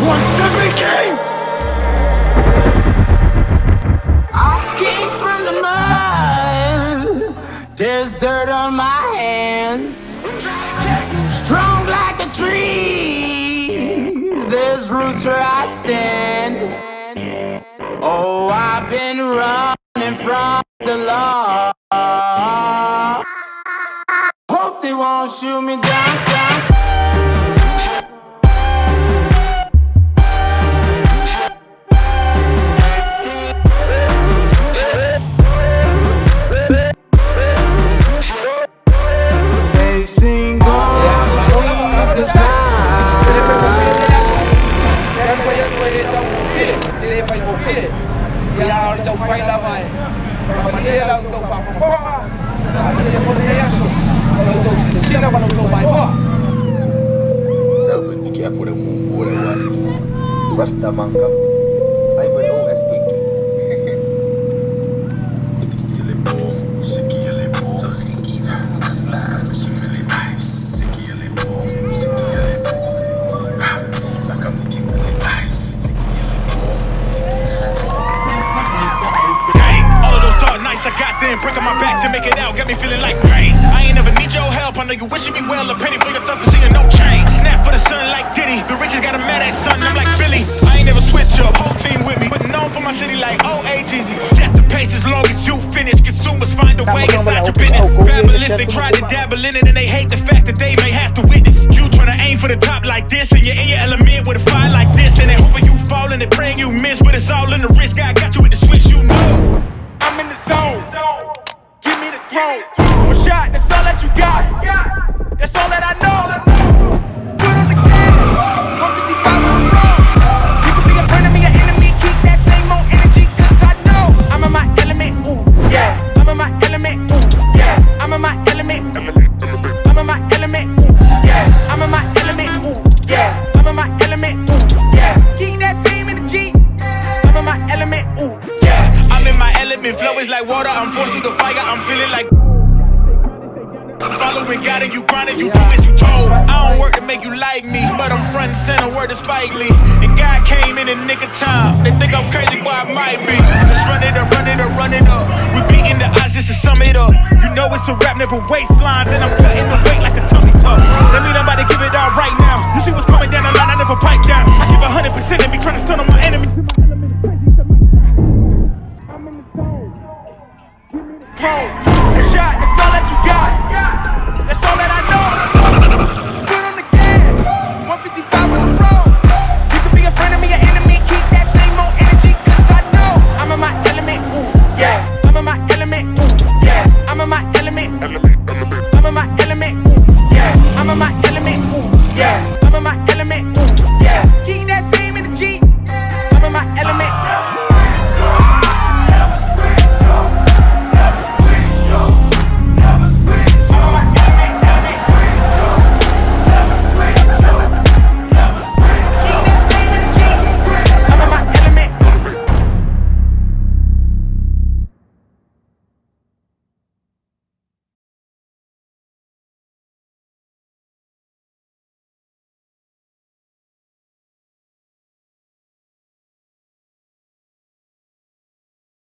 wants to be king. I came from the mud. There's dirt on my hands. Strong like a tree. There's roots where I stand. Oh, I've been running from the law. Hope they won't shoot me down. They sing on the sleepless night. Selfie, be careful the moon boy that what is Rasta man come. I for the OS kinky. I got them breaking my back to make it out, got me feeling like rain. I ain't never need your help, I know you wishing me well. A penny for your tough, but seeing no change. I snap for the sun like Diddy. The riches got a mad ass son, I'm like Billy. I ain't never switch up, whole team with me. But known for my city like OAGZ. Set the pace as long as you finish. Consumers find a way inside your business. Fabulous, they tried to dabble in it and they hate the fact that they may have to witness. You tryna aim for the top like this, and you're in your element with a fire like this. And they hoping you fall and they praying you miss, but it's all in the risk. I got you with the switch, you know. I'm in the zone. Give me the throne. One shot, that's all that you got. That's all that I know. Foot on the gas. 155 on the road. You can be a friend of me, an enemy. Keep that same old energy, cause I know I'm in my element. Ooh, yeah. I'm in my element. Ooh, yeah. I'm in my element. I'm in my element. Ooh, yeah. I'm in my element. Ooh, yeah. I'm in my element. Ooh, yeah. Keep that same energy. I'm in my element. Ooh, yeah. I'm in my element, flow is like water, I'm forced through the fire, I'm feeling like following God and you grinding, you do as you told. I don't work to make you like me, but I'm front and center, word to Spike Lee. And God came in a nick of time, they think I'm crazy, but I might be. Let's run it up, run it up, run it up. We beating the odds just to sum it up. You know it's a rap, never waistlines, and I'm cutting the weight like a tummy tuck. Let me know about to give it all right now. You see what's coming down the line, I never pipe